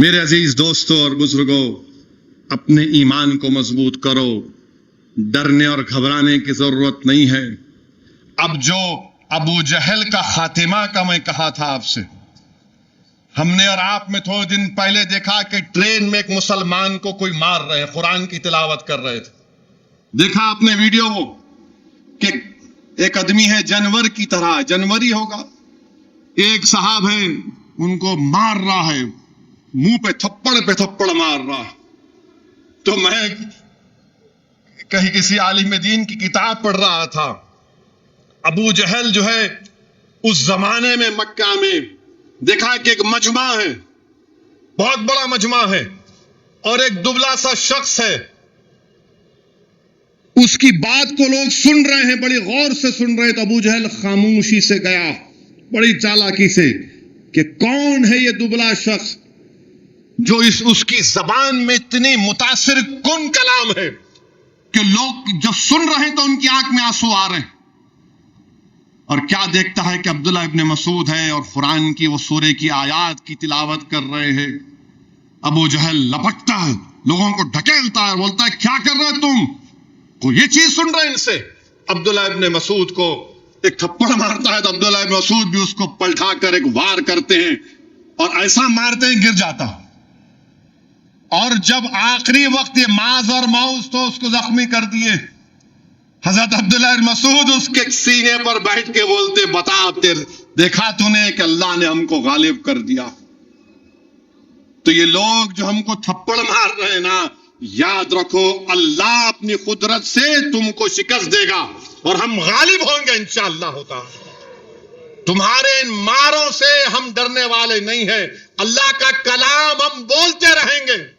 میرے عزیز دوستوں اور بزرگوں، اپنے ایمان کو مضبوط کرو، ڈرنے اور گھبرانے کی ضرورت نہیں ہے۔ اب جو ابو جہل کا خاتمہ کا میں کہا تھا آپ سے، ہم نے اور آپ میں تھوڑے دن پہلے دیکھا کہ ٹرین میں ایک مسلمان کو کوئی مار رہے ہیں، قرآن کی تلاوت کر رہے تھے۔ دیکھا آپ نے ویڈیو وہ کہ ایک آدمی ہے جانور کی طرح، جانوری ہوگا، ایک صاحب ہے ان کو مار رہا ہے، منہ پہ تھپڑ مار رہا ہے۔ تو میں کہیں کسی عالم دین کی کتاب پڑھ رہا تھا، ابو جہل جو ہے اس زمانے میں مکہ میں دیکھا کہ ایک مجمع ہے، بہت بڑا مجمع ہے، اور ایک دبلا سا شخص ہے، اس کی بات کو لوگ سن رہے ہیں، بڑی غور سے سن رہے، تو ابو جہل خاموشی سے گیا بڑی چالاکی سے کہ کون ہے یہ دبلا شخص جو اس کی زبان میں اتنی متاثر کن کلام ہے کہ لوگ جب سن رہے ہیں تو ان کی آنکھ میں آنسو آ رہے ہیں۔ اور کیا دیکھتا ہے کہ عبداللہ ابن مسعود ہے اور قرآن کی وہ سورے کی آیات کی تلاوت کر رہے ہیں۔ ابو جہل لپکتا ہے، لوگوں کو ڈھکیلتا ہے، بولتا ہے کیا کر رہے تم کو، یہ چیز سن رہے ہیں ان سے۔ عبداللہ ابن مسعود کو ایک تھپڑ مارتا ہے تو عبداللہ ابن مسعود بھی اس کو پلٹا کر ایک وار کرتے ہیں اور ایسا مارتے ہیں گر جاتا۔ اور جب آخری وقت یہ ماز اور ماؤس تو اس کو زخمی کر دیے، حضرت عبداللہ بن مسعود اس کے سینے پر بیٹھ کے بولتے بتا دیکھا تو نے کہ اللہ نے ہم کو غالب کر دیا۔ تو یہ لوگ جو ہم کو تھپڑ مار رہے ہیں نا، یاد رکھو اللہ اپنی قدرت سے تم کو شکست دے گا اور ہم غالب ہوں گے انشاءاللہ ہوتا۔ تمہارے ان ماروں سے ہم ڈرنے والے نہیں ہیں، اللہ کا کلام ہم بولتے رہیں گے،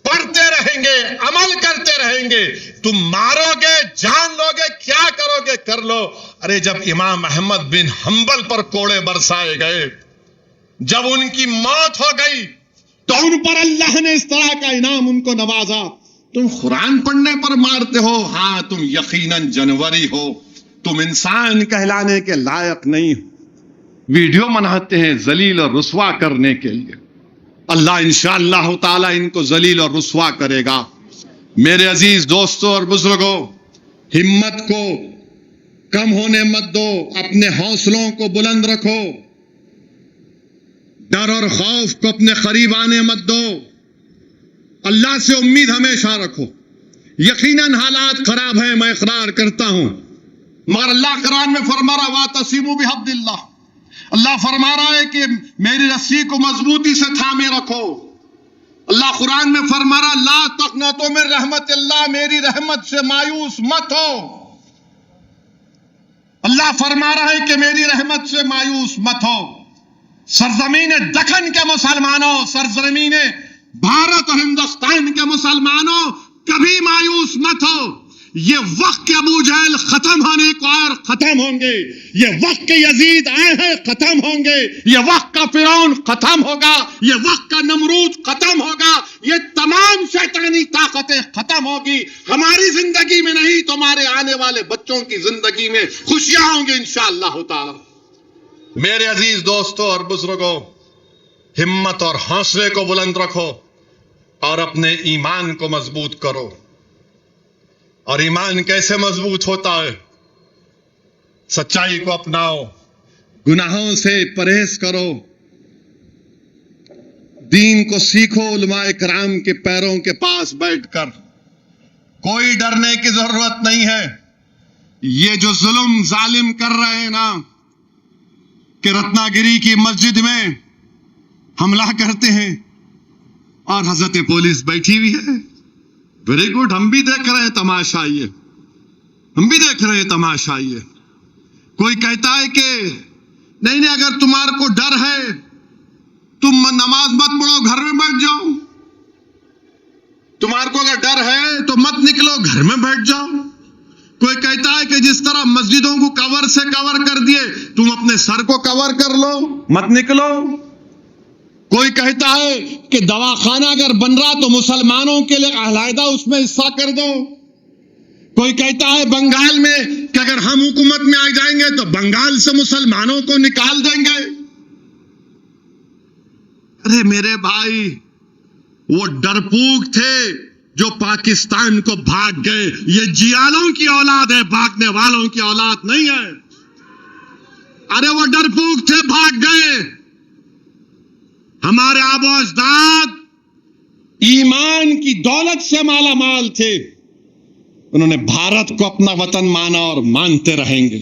پڑھتے رہیں گے، عمل کرتے رہیں گے۔ تم مارو گے، جان لو گے، کیا کرو گے کر لو۔ ارے جب امام احمد بن حنبل پر کوڑے برسائے گئے، جب ان کی موت ہو گئی تو ان پر اللہ نے اس طرح کا انعام ان کو نوازا۔ تم قرآن پڑھنے پر مارتے ہو، ہاں تم یقیناً جانوری ہو، تم انسان کہلانے کے لائق نہیں ہو۔ ویڈیو بناتے ہیں ذلیل اور رسوا کرنے کے لیے، اللہ انشاءاللہ تعالی ان کو ذلیل اور رسوا کرے گا۔ میرے عزیز دوستوں اور بزرگوں، ہمت کو کم ہونے مت دو، اپنے حوصلوں کو بلند رکھو، ڈر اور خوف کو اپنے قریب آنے مت دو، اللہ سے امید ہمیشہ رکھو۔ یقیناً حالات خراب ہیں، میں اقرار کرتا ہوں، مگر اللہ قرآن میں فرما رہا وَاعْتَصِمُوا بِحَبْلِ اللَّهِ، اللہ فرما رہا ہے کہ میری رسی کو مضبوطی سے تھامے رکھو۔ اللہ قرآن میں فرما رہا لا تقنطوا من رحمت اللہ، میری رحمت سے مایوس مت ہو۔ اللہ فرما رہا ہے کہ میری رحمت سے مایوس مت ہو۔ سرزمین دکن کے مسلمانوں، سرزمین بھارت اور ہندوستان کے مسلمانوں، کبھی مایوس مت ہو۔ یہ وقت کے ابو جہل ختم ہونے کو اور ختم ہوں گے، یہ وقت کے یزید آئے ہیں ختم ہوں گے، یہ وقت کا فرعون ختم ہوگا، یہ وقت کا نمرود ختم ہوگا، یہ تمام شیطانی طاقتیں ختم ہوگی۔ ہماری زندگی میں نہیں، تمہارے آنے والے بچوں کی زندگی میں خوشیاں ہوں گے انشاءاللہ تعالی۔ میرے عزیز دوستوں اور بزرگوں، ہمت اور حوصلے کو بلند رکھو اور اپنے ایمان کو مضبوط کرو۔ اور ایمان کیسے مضبوط ہوتا ہے؟ سچائی کو اپناؤ، گناہوں سے پرہیز کرو، دین کو سیکھو علماء کرام کے پیروں کے پاس بیٹھ کر۔ کوئی ڈرنے کی ضرورت نہیں ہے۔ یہ جو ظلم ظالم کر رہے ہیں نا کہ رتنا گری کی مسجد میں حملہ کرتے ہیں اور حضرت پولیس بیٹھی ہوئی ہے، ویری گڈ، ہم بھی دیکھ رہے ہیں تماشا، یہ ہم بھی دیکھ رہے ہیں تماشا۔ یہ کوئی کہتا ہے کہ نہیں اگر تمہارے کو ڈر ہے تم نماز مت پڑھو، گھر میں بیٹھ جاؤ، تمہارے کو اگر ڈر ہے تو مت نکلو، گھر میں بیٹھ جاؤ۔ کوئی کہتا ہے کہ جس طرح مسجدوں کو کور سے کور کر دیے، تم اپنے سر کو کور کر لو، مت نکلو۔ کوئی کہتا ہے کہ دواخانہ اگر بن رہا تو مسلمانوں کے لیے علیحدہ اس میں حصہ کر دو۔ کوئی کہتا ہے بنگال میں کہ اگر ہم حکومت میں آ جائیں گے تو بنگال سے مسلمانوں کو نکال دیں گے۔ ارے میرے بھائی، وہ ڈرپوک تھے جو پاکستان کو بھاگ گئے. یہ جیالوں کی اولاد ہے, بھاگنے والوں کی اولاد نہیں ہے. ارے وہ ڈرپوک تھے, بھاگ گئے. ہمارے آبا و اجداد ایمان کی دولت سے مالا مال تھے. انہوں نے بھارت کو اپنا وطن مانا اور مانتے رہیں گے.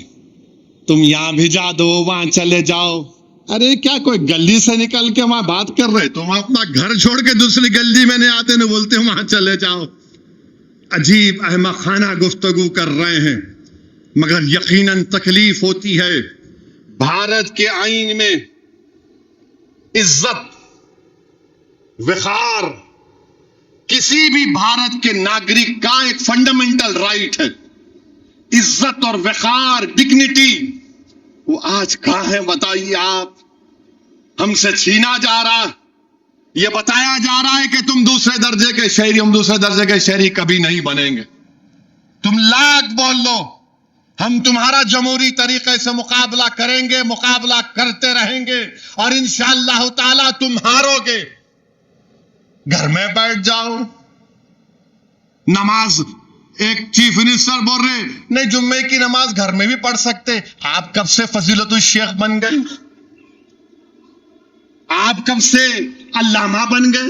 تم یہاں بھیجا دو, وہاں چلے جاؤ. ارے کیا کوئی گلی سے نکل کے وہاں بات کر رہے, تم اپنا گھر چھوڑ کے دوسری گلی میں نہیں آتے, نہیں بولتے وہاں چلے جاؤ. عجیب احمقانہ گفتگو کر رہے ہیں, مگر یقیناً تکلیف ہوتی ہے. بھارت کے آئین میں عزت, وقار کسی بھی بھارت کے ناگرک کا ایک فنڈامنٹل رائٹ ہے. عزت اور وقار, ڈگنیٹی, وہ آج کہاں ہے بتائیے آپ؟ ہم سے چھینا جا رہا. یہ بتایا جا رہا ہے کہ تم دوسرے درجے کے شہری, ہم دوسرے درجے کے شہری کبھی نہیں بنیں گے. تم لاکھ بول لو, ہم تمہارا جمہوری طریقے سے مقابلہ کریں گے, مقابلہ کرتے رہیں گے, اور انشاءاللہ تعالی تم ہارو گے. گھر میں بیٹھ جاؤ. نماز, ایک چیف منسٹر بول رہے نہیں جمعے کی نماز گھر میں بھی پڑھ سکتے. آپ کب سے فضیلت الشیخ بن گئے؟ آپ کب سے علامہ بن گئے؟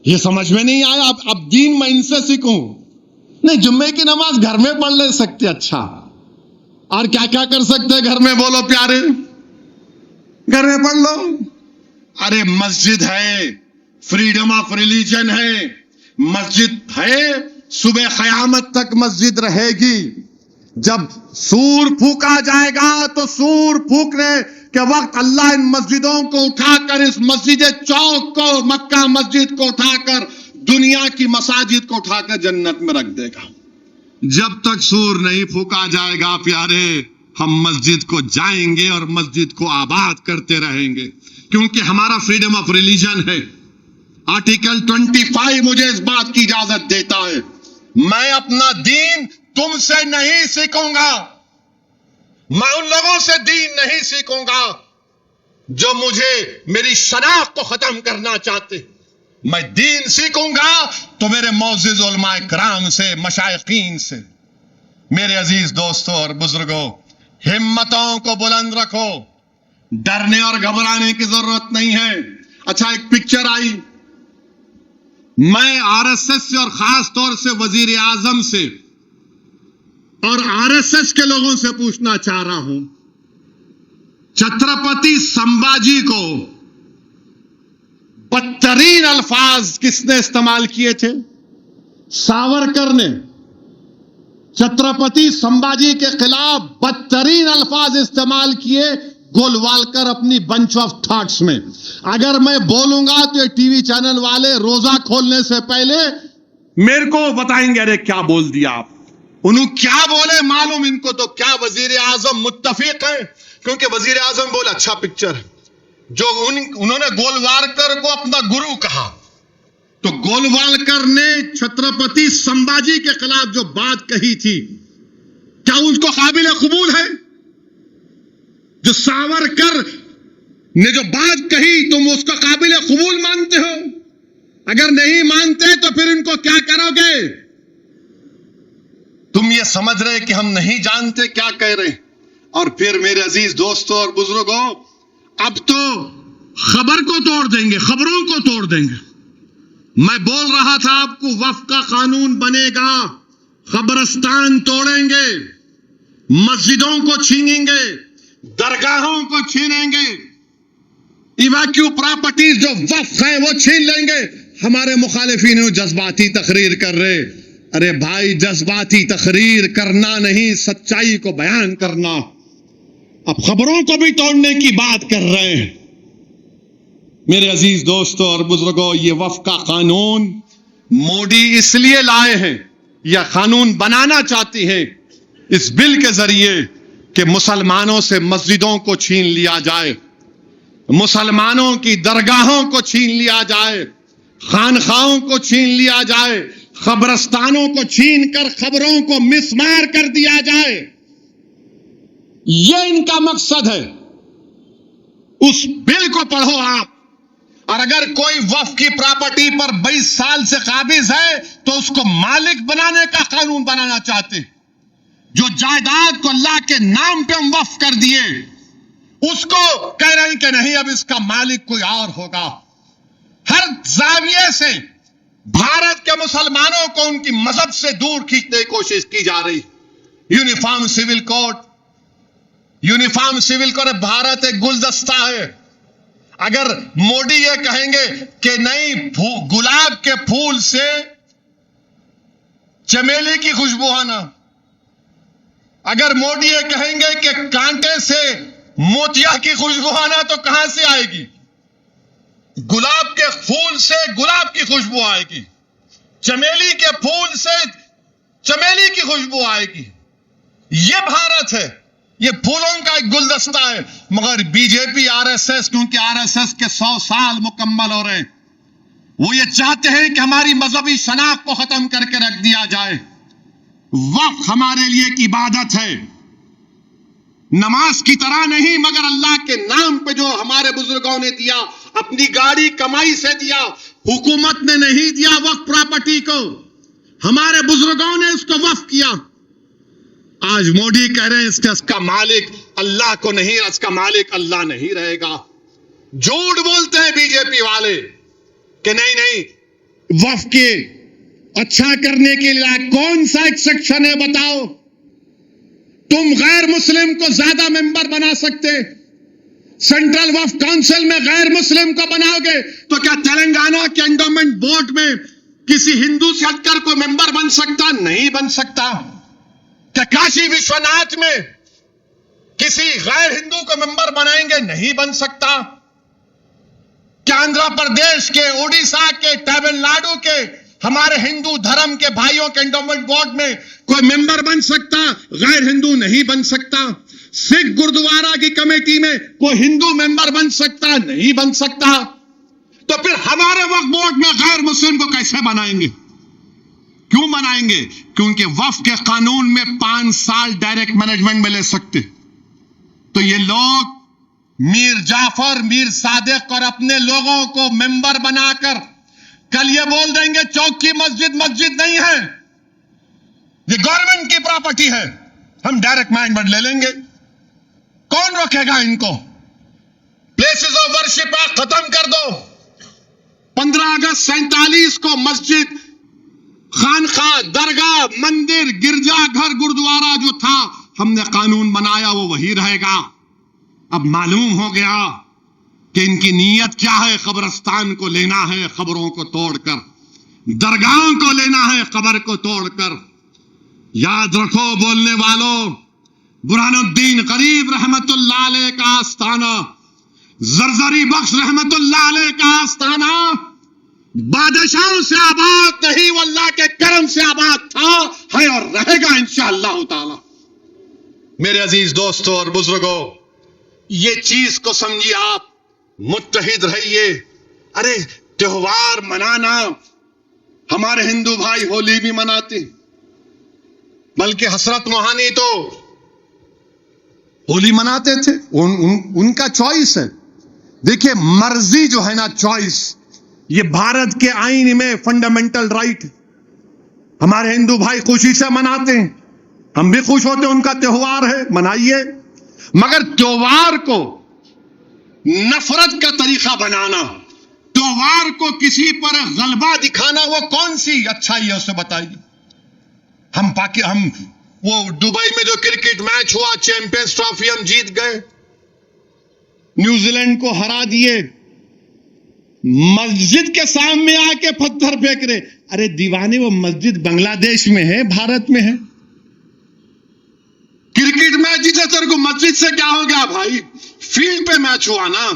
یہ سمجھ میں نہیں آیا. اب دین میں ان سے سیکھوں. نہیں, جمعے کی نماز گھر میں پڑھ لے سکتے. اچھا, اور کیا کیا کر سکتے گھر میں بولو پیارے؟ گھر میں پڑھ لو. ارے مسجد ہے, فریڈم آف ریلیجن ہے, مسجد ہے, صبح قیامت تک مسجد رہے گی. جب سور پھونکا جائے گا تو سور پھونکنے کے وقت اللہ ان مسجدوں کو اٹھا کر, اس مسجد چوک کو, مکہ مسجد کو اٹھا کر, دنیا کی مساجد کو اٹھا کر جنت میں رکھ دے گا. جب تک سور نہیں پھونکا جائے گا پیارے, ہم مسجد کو جائیں گے اور مسجد کو آباد کرتے رہیں گے, کیونکہ ہمارا فریڈم آف ریلیجن ہے. آرٹیکل 25 مجھے اس بات کی اجازت دیتا ہے. میں اپنا دین تم سے نہیں سیکھوں گا. میں ان لوگوں سے دین نہیں سیکھوں گا جو مجھے, میری شناخت کو ختم کرنا چاہتے. میں دین سیکھوں گا تو میرے معزز علماء کرام سے, مشائخین سے. میرے عزیز دوستوں اور بزرگوں, ہمتوں کو بلند رکھو. ڈرنے اور گھبرانے کی ضرورت نہیں ہے. اچھا, ایک پکچر آئی, میں آر ایس ایس سے اور خاص طور سے وزیر اعظم سے اور آر ایس ایس کے لوگوں سے پوچھنا چاہ رہا ہوں, چھترپتی سمبھاجی کو بدترین الفاظ کس نے استعمال کیے تھے؟ ساورکر نے. چھترپتی سمبھاجی کے خلاف بدترین الفاظ استعمال کیے گولوالکر اپنی بنچ آف تھاٹس میں. اگر میں بولوں گا تو یہ ٹی وی چینل والے روزہ کھولنے سے پہلے میرے کو بتائیں گے, ارے کیا بول دیا آپ. انہوں کیا بولے معلوم ان کو تو, کیا وزیر اعظم متفق ہیں؟ کیونکہ وزیر اعظم بولے اچھا پکچر ہے. جو انہوں نے گولوالکر کو اپنا گرو کہا, تو گولوالکر نے چھترپتی سمبھاجی کے خلاف جو بات کہی تھی, کیا اس کو قابل قبول ہے؟ جو ساورکر نے جو بات کہی تم اس کو قابل قبول مانتے ہو؟ اگر نہیں مانتے تو پھر ان کو کیا کرو گے؟ تم یہ سمجھ رہے کہ ہم نہیں جانتے کیا کہہ رہے. اور پھر میرے عزیز دوستوں اور بزرگوں, اب تو خبر کو توڑ دیں گے, خبروں کو توڑ دیں گے. میں بول رہا تھا آپ کو, وقف کا قانون بنے گا, قبرستان توڑیں گے, مسجدوں کو چھینیں گے, درگاہوں کو چھینیں گے, ایواکیو پراپرٹیز جو وقف ہیں وہ چھین لیں گے. ہمارے مخالفین جذباتی تقریر کر رہے. ارے بھائی, جذباتی تقریر کرنا نہیں, سچائی کو بیان کرنا. اب خبروں کو بھی توڑنے کی بات کر رہے ہیں. میرے عزیز دوستوں اور بزرگوں, یہ وقف کا قانون مودی اس لیے لائے ہیں, یا قانون بنانا چاہتی ہیں اس بل کے ذریعے کہ مسلمانوں سے مسجدوں کو چھین لیا جائے, مسلمانوں کی درگاہوں کو چھین لیا جائے, خانخواہوں کو چھین لیا جائے, قبرستانوں کو چھین کر قبروں کو مسمار کر دیا جائے. یہ ان کا مقصد ہے. اس بل کو پڑھو آپ, اور اگر کوئی وقف کی پراپرٹی پر 22 سال سے قابض ہے تو اس کو مالک بنانے کا قانون بنانا چاہتے. جو جائیداد کو اللہ کے نام پہ ہم وقف کر دیے اس کو کہہ رہے ہیں کہ نہیں اب اس کا مالک کوئی اور ہوگا. ہر زاویے سے بھارت کے مسلمانوں کو ان کی مذہب سے دور کھینچنے کی کوشش کی جا رہی. یونیفارم سول کوڈ بھارت ایک گلدستہ ہے. اگر مودی یہ کہیں گے کہ نہیں گلاب کے پھول سے چمیلی کی خوشبو آنا، اگر مودی یہ کہیں گے کہ کانٹے سے موتیا کی خوشبو آنا تو کہاں سے آئے گی؟ گلاب کے پھول سے گلاب کی خوشبو آئے گی، چمیلی کے پھول سے چمیلی کی خوشبو آئے گی. یہ بھارت ہے، یہ پھولوں کا ایک گلدستہ ہے. مگر B J P R S S, کیونکہ آر ایس ایس کے 100 سال مکمل ہو رہے ہیں، وہ یہ چاہتے ہیں کہ ہماری مذہبی شناخت کو ختم کر کے رکھ دیا جائے. وقف ہمارے لیے ایک عبادت ہے، نماز کی طرح نہیں، مگر اللہ کے نام پہ جو ہمارے بزرگوں نے دیا، اپنی گاڑی کمائی سے دیا. حکومت نے نہیں دیا وقف پراپرٹی کو، ہمارے بزرگوں نے اس کو وقف کیا. آج مودی کہہ رہے ہیں اس کا مالک اللہ کو نہیں، اس کا مالک اللہ نہیں رہے گا. جھوٹ بولتے ہیں بی جے پی والے کہ نہیں وقف کے اچھا کرنے کے لیے کون سا ایک سیکشن ہے بتاؤ. تم غیر مسلم کو زیادہ ممبر بنا سکتے، سینٹرل وقف کونسل میں غیر مسلم کو بناؤ گے تو کیا تلنگانہ کے انڈومنٹ بورڈ میں کسی ہندو سے ہٹ کر کوئی ممبر بن سکتا؟ نہیں بن سکتا. کیا کاشی وشوناتھ میں کسی غیر ہندو کو ممبر بنائیں گے؟ نہیں بن سکتا. کیا آندھرا پردیش کے، اڑیسہ کے، تمل ناڈو کے ہمارے ہندو دھرم کے بھائیوں کے انڈومنٹ بورڈ میں کوئی ممبر بن سکتا؟ غیر ہندو نہیں بن سکتا. سکھ گردوارا کی کمیٹی میں کوئی ہندو ممبر بن سکتا؟ نہیں بن سکتا. تو پھر ہمارے وقف بورڈ میں غیر مسلم کو کیسے بنائیں گے؟ کیوں بنائیں گے؟ کیونکہ وقف کے قانون میں 5 سال ڈائریکٹ مینجمنٹ میں لے سکتے. تو یہ لوگ میر جعفر، میر صادق اور اپنے لوگوں کو ممبر بنا کر کل یہ بول دیں گے چوک کی مسجد مسجد نہیں ہے، یہ گورنمنٹ کی پراپرٹی ہے، ہم ڈائریکٹ مینجمنٹ لے لیں گے. کون روکے گا ان کو؟ پلیسز آف ورشپ ختم کر دو. 15 اگست 47 کو مسجد، خانقاہ، درگاہ، مندر، گرجا گھر، گردوارا جو تھا ہم نے قانون بنایا وہ وہی رہے گا. اب معلوم ہو گیا کہ ان کی نیت کیا ہے. قبرستان کو لینا ہے قبروں کو توڑ کر، درگاہوں کو لینا ہے قبر کو توڑ کر. یاد رکھو بولنے والوں، برہان الدین غریب رحمت اللہ علیہ کا آستانہ، زرزری بخش رحمت اللہ علیہ کا آستانہ بادشاہوں سے آباد نہیں، وہ اللہ کے کرم سے آباد تھا، ہے اور رہے گا انشاءاللہ تعالی. میرے عزیز دوستوں اور بزرگوں، یہ چیز کو سمجھیے، آپ متحد رہیے. ارے تہوار منانا، ہمارے ہندو بھائی ہولی بھی مناتے، بلکہ حسرت موہانی تو ہولی مناتے تھے، ان کا چوائس ہے. دیکھیے مرضی جو ہے نا، چوائس، یہ بھارت کے آئین میں فنڈامنٹل رائٹ. ہمارے ہندو بھائی خوشی سے مناتے ہیں، ہم بھی خوش ہوتے ہیں، ان کا تہوار ہے، منائیے. مگر تہوار کو نفرت کا طریقہ بنانا، تہوار کو کسی پر غلبہ دکھانا، وہ کون سی اچھائی ہے اسے بتائیے. ہم وہ دبئی میں جو کرکٹ میچ ہوا، چیمپئنز ٹرافی ہم جیت گئے، نیوزی لینڈ کو ہرا دیے، مسجد کے سامنے آ کے پتھر پھینک رہے. ارے دیوانے، وہ مسجد بنگلہ دیش میں ہے، بھارت میں ہے. کرکٹ میچ جیتے تیرے کو مسجد سے کیا ہو گیا بھائی؟ فیلڈ پہ میچ ہوا نا،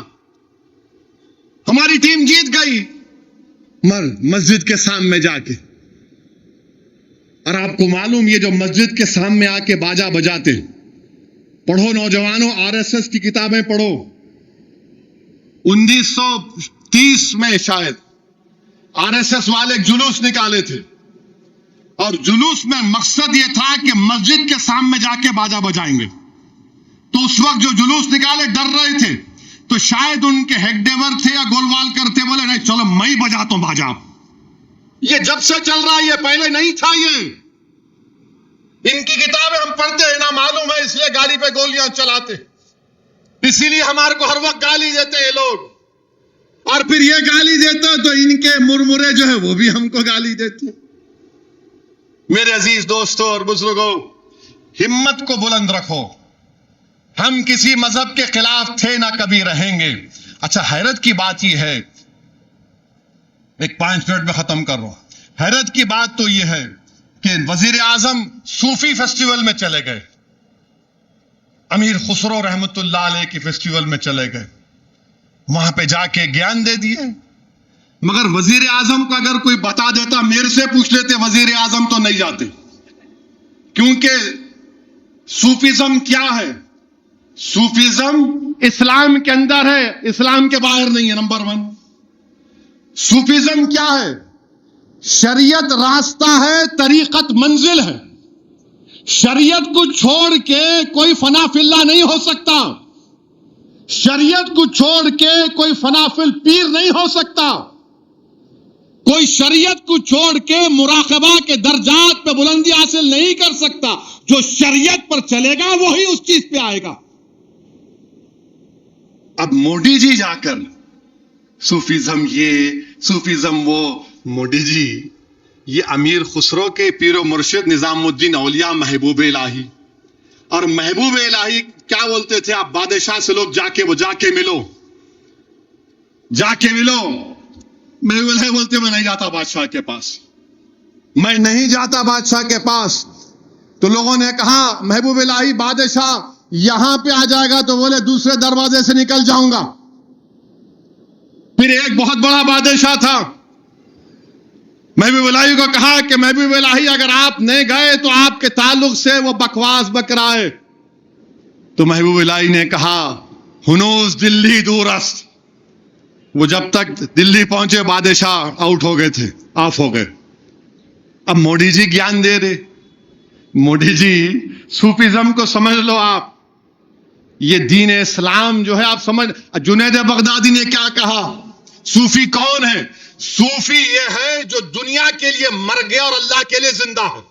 ہماری ٹیم جیت گئی مسجد کے سامنے جا کے. اور آپ کو معلوم، یہ جو مسجد کے سامنے آ کے باجا بجاتے، پڑھو نوجوانوں، آر ایس ایس کی کتابیں پڑھو. 1930 میں شاید آر ایس ایس والے ایک جلوس نکالے تھے، اور جلوس میں مقصد یہ تھا کہ مسجد کے سامنے جا کے باجا بجائیں گے. تو اس وقت جو جلوس نکالے ڈر رہے تھے، تو شاید ان کے ہیگڈیور تھے یا گولوالکر تھے، بولے نہیں چلو میں ہی بجاتا ہوں باجا. یہ جب سے چل رہا ہے، یہ پہلے نہیں تھا. ان کی کتابیں ہم پڑھتے ہیں، نہ معلوم ہے اس لیے گاڑی پہ گولیاں چلاتے، اسی لیے ہمارے کو ہر وقت گالی دیتے ہیں لوگ. اور پھر یہ گالی دیتا تو ان کے مرمرے جو ہے وہ بھی ہم کو گالی دیتے. میرے عزیز دوستوں اور بزرگوں، ہمت کو بلند رکھو. ہم کسی مذہب کے خلاف تھے نہ کبھی رہیں گے. اچھا، حیرت کی بات یہ ہے، ایک 5 منٹ میں ختم کر رہا ہوں. حیرت کی بات تو یہ ہے کہ وزیر اعظم صوفی فیسٹیول میں چلے گئے، امیر خسرو رحمت اللہ علیہ کی فیسٹیول میں چلے گئے، وہاں پہ جا کے گیان دے دیے. مگر وزیر اعظم کو اگر کوئی بتا دیتا، میرے سے پوچھ لیتے وزیر اعظم، تو نہیں جاتے. کیونکہ صوفیزم کیا ہے؟ صوفیزم اسلام کے اندر ہے، اسلام کے باہر نہیں ہے. نمبر 1. صوفیزم کیا ہے؟ شریعت راستہ ہے، طریقت منزل ہے. شریعت کو چھوڑ کے کوئی فنا فی اللہ نہیں ہو سکتا. شریعت کو چھوڑ کے کوئی فنا فی الپیر نہیں ہو سکتا. کوئی شریعت کو چھوڑ کے مراقبہ کے درجات پہ بلندی حاصل نہیں کر سکتا. جو شریعت پر چلے گا وہی اس چیز پہ آئے گا. اب موڈی جی جا کر صوفیزم یہ، صوفیزم وہ. موڈی جی یہ امیر خسرو کے پیر و مرشد نظام الدین اولیاء محبوب الہی، اور محبوب الہی کیا بولتے تھے؟ آپ بادشاہ سے لوگ جا کے ملو. محبوب الہی بولتے میں نہیں جاتا بادشاہ کے پاس، میں نہیں جاتا بادشاہ کے پاس. تو لوگوں نے کہا محبوب الہی بادشاہ یہاں پہ آ جائے گا، تو بولے دوسرے دروازے سے نکل جاؤں گا. پھر ایک بہت بڑا بادشاہ تھا، محبوب الہی کو کہا کہ محبوب الہی اگر آپ نہیں گئے تو آپ کے تعلق سے وہ بکواس بک رہا ہے. تو محبوب الہی نے کہا ہنوز دلی دور است. وہ جب تک دلی پہنچے بادشاہ آؤٹ ہو گئے تھے، آف ہو گئے. اب موڈی جی گیان دے رہے. موڈی جی صوفیزم کو سمجھ لو آپ، یہ دین اسلام جو ہے آپ سمجھ. جنید بغدادی نے کیا کہا؟ صوفی کون ہے؟ صوفی یہ ہے جو دنیا کے لیے مر گیا اور اللہ کے لیے زندہ ہے.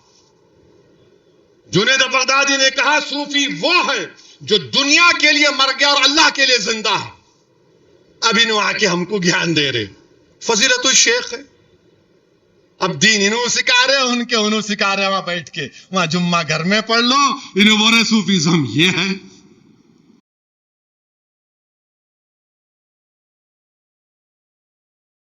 جنید بغدادی نے کہا صوفی وہ ہے جو دنیا کے لیے مر گیا اور اللہ کے لیے زندہ ہے. اب انہوں آ کے ہم کو گیان دے رہے. فضیلت الشیخ ہے. اب دین انہوں سکھا رہے، ان کے انہوں سکھا رہے. وہاں بیٹھ کے وہاں جمعہ گھر میں پڑھ لو، انہوں بول رہے صوفیزم یہ ہے.